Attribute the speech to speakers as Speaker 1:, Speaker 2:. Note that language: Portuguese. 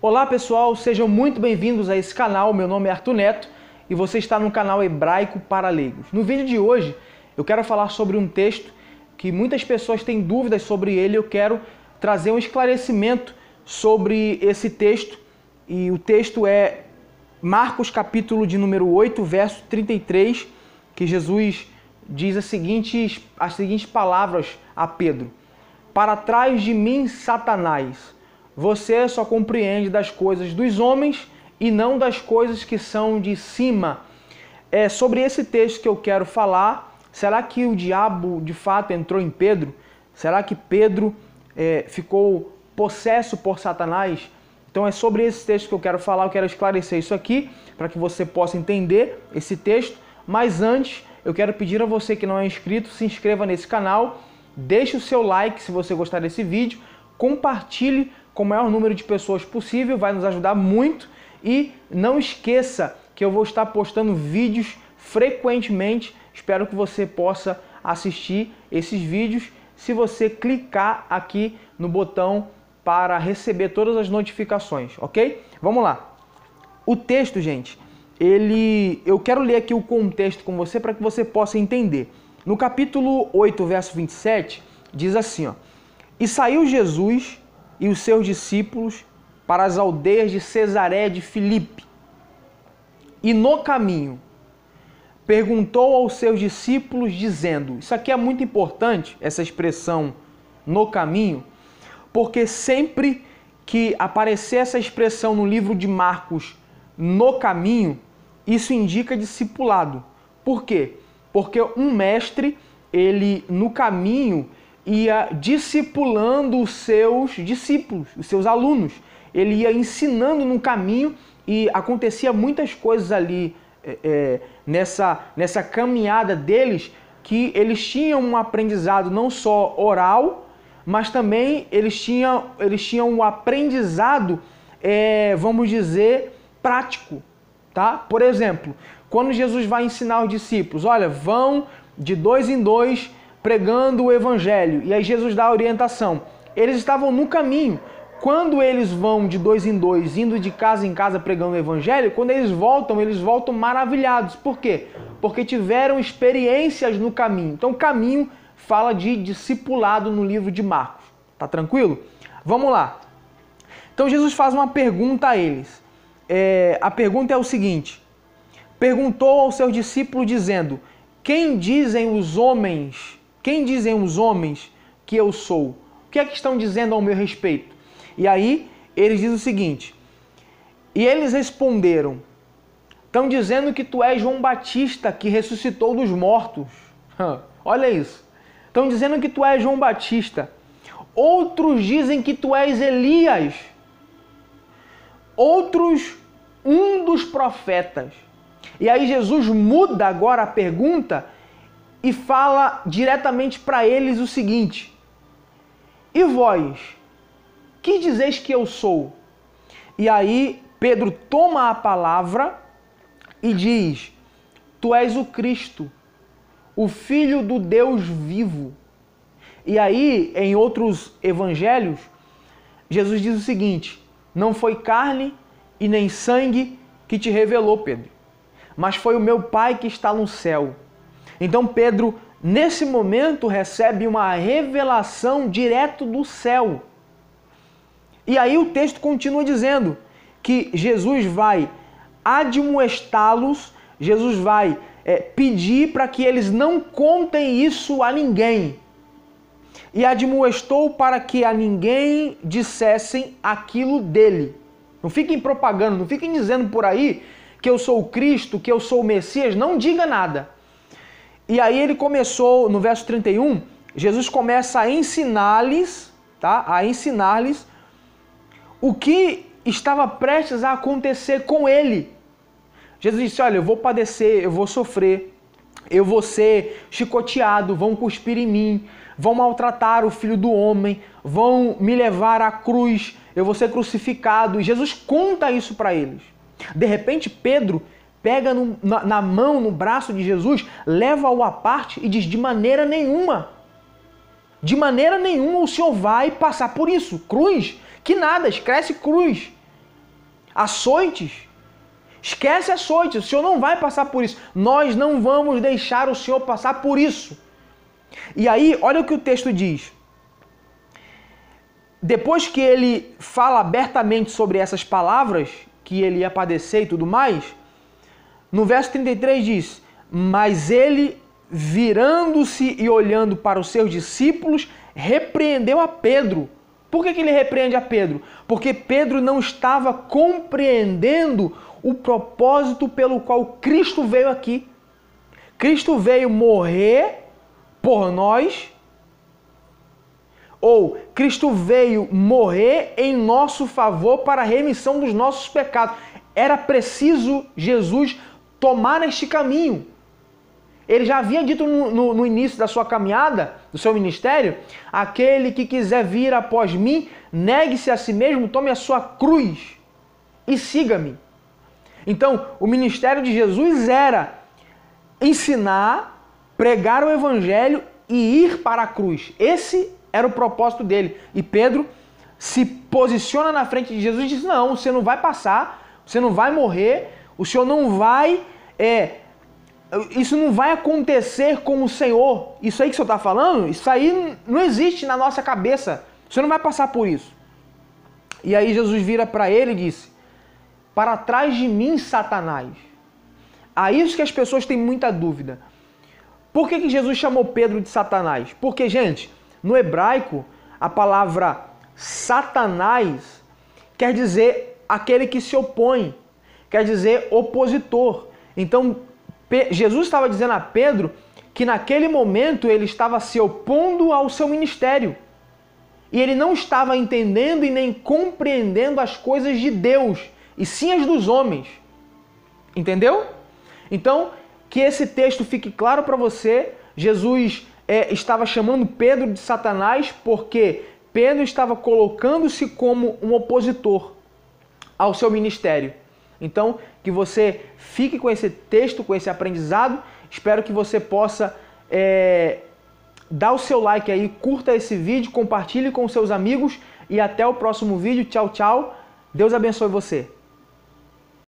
Speaker 1: Olá pessoal, sejam muito bem-vindos a esse canal. Meu nome é Arthur Neto e você está no canal Hebraico para Leigos. No vídeo de hoje eu quero falar sobre um texto que muitas pessoas têm dúvidas sobre ele. Eu quero trazer um esclarecimento sobre esse texto e o texto é Marcos capítulo de número 8, verso 33, que Jesus diz as seguintes palavras a Pedro: "Para trás de mim, Satanás, você só compreende das coisas dos homens e não das coisas que são de cima." É sobre esse texto que eu quero falar. Será que o diabo de fato entrou em Pedro? Será que Pedro ficou possesso por Satanás? Então é sobre esse texto que eu quero falar. Eu quero esclarecer isso aqui para que você possa entender esse texto. Mas antes, eu quero pedir a você que não é inscrito, se inscreva nesse canal, deixe o seu like se você gostar desse vídeo, compartilhe com o maior número de pessoas possível, vai nos ajudar muito. E não esqueça que eu vou estar postando vídeos frequentemente. Espero que você possa assistir esses vídeos se você clicar aqui no botão para receber todas as notificações, ok? Vamos lá. O texto, gente, eu quero ler aqui o contexto com você para que você possa entender. No capítulo 8, verso 27, diz assim, ó: "E saiu Jesus e os seus discípulos para as aldeias de Cesareia de Filipe. E no caminho perguntou aos seus discípulos, dizendo..." Isso aqui é muito importante, essa expressão "no caminho", porque sempre que aparecer essa expressão no livro de Marcos, "no caminho", isso indica discipulado. Por quê? Porque um mestre, ele no caminho ia discipulando os seus discípulos, os seus alunos. Ele ia ensinando no caminho e acontecia muitas coisas ali nessa caminhada deles, que eles tinham um aprendizado não só oral, mas também eles tinham um aprendizado, vamos dizer, prático. Tá? Por exemplo, quando Jesus vai ensinar os discípulos, olha, vão de 2 em 2 pregando o evangelho, e aí Jesus dá a orientação. Eles estavam no caminho. Quando eles vão de 2 em 2, indo de casa em casa pregando o evangelho, quando eles voltam maravilhados. Por quê? Porque tiveram experiências no caminho. Então, o caminho fala de discipulado no livro de Marcos. Tá tranquilo? Vamos lá. Então, Jesus faz uma pergunta a eles. A pergunta é o seguinte: perguntou aos seus discípulos, dizendo: quem dizem os homens que eu sou? O que é que estão dizendo ao meu respeito? E aí, eles dizem o seguinte: e eles responderam: estão dizendo que tu és João Batista, que ressuscitou dos mortos. Olha isso. Estão dizendo que tu és João Batista. Outros dizem que tu és Elias. Outros, um dos profetas. E aí Jesus muda agora a pergunta e fala diretamente para eles o seguinte: e vós, que dizeis que eu sou? E aí Pedro toma a palavra e diz: tu és o Cristo, o Filho do Deus vivo. E aí, em outros evangelhos, Jesus diz o seguinte: não foi carne e nem sangue que te revelou, Pedro, mas foi o meu Pai que está no céu. Então Pedro, nesse momento, recebe uma revelação direto do céu. E aí o texto continua dizendo que Jesus vai admoestá-los, Jesus vai pedir para que eles não contem isso a ninguém. E admoestou para que a ninguém dissessem aquilo dele. Não fiquem propagando, não fiquem dizendo por aí que eu sou o Cristo, que eu sou o Messias, não diga nada. E aí ele começou, no verso 31, Jesus começa a ensinar-lhes, tá? A ensinar-lhes o que estava prestes a acontecer com ele. Jesus disse: olha, eu vou padecer, eu vou sofrer, eu vou ser chicoteado, vão cuspir em mim, vão maltratar o Filho do Homem, vão me levar à cruz, eu vou ser crucificado. E Jesus conta isso para eles. De repente, Pedro pega na mão, no braço de Jesus, leva-o à parte e diz: de maneira nenhuma o Senhor vai passar por isso. Cruz? Que nada, esquece cruz. Açoites. Esquece açoites, o Senhor não vai passar por isso. Nós não vamos deixar o Senhor passar por isso. E aí, olha o que o texto diz. Depois que ele fala abertamente sobre essas palavras, que ele ia padecer e tudo mais, no verso 33 diz: mas ele, virando-se e olhando para os seus discípulos, repreendeu a Pedro. Por que ele repreende a Pedro? Porque Pedro não estava compreendendo o propósito pelo qual Cristo veio aqui. Cristo veio morrer por nós, ou Cristo veio morrer em nosso favor para a remissão dos nossos pecados. Era preciso Jesus tomar este caminho. Ele já havia dito no início da sua caminhada, do seu ministério: aquele que quiser vir após mim, negue-se a si mesmo, tome a sua cruz e siga-me. Então, o ministério de Jesus era ensinar, pregar o evangelho e ir para a cruz. Esse era o propósito dele. E Pedro se posiciona na frente de Jesus e diz: não, você não vai passar, você não vai morrer, o Senhor não vai... isso não vai acontecer com o Senhor. Isso aí que o Senhor está falando, isso aí não existe na nossa cabeça. Você não vai passar por isso. E aí Jesus vira para ele e disse: para trás de mim, Satanás. A isso que as pessoas têm muita dúvida. Por que Jesus chamou Pedro de Satanás? Porque, gente, no hebraico, a palavra Satanás quer dizer aquele que se opõe, quer dizer opositor. Então, Jesus estava dizendo a Pedro que naquele momento ele estava se opondo ao seu ministério. E ele não estava entendendo e nem compreendendo as coisas de Deus, e sim as dos homens. Entendeu? Então, que esse texto fique claro para você. Jesus estava chamando Pedro de Satanás porque Pedro estava colocando-se como um opositor ao seu ministério. Então, que você fique com esse texto, com esse aprendizado. Espero que você possa dar o seu like aí, curta esse vídeo, compartilhe com seus amigos e até o próximo vídeo. Tchau, tchau. Deus abençoe você.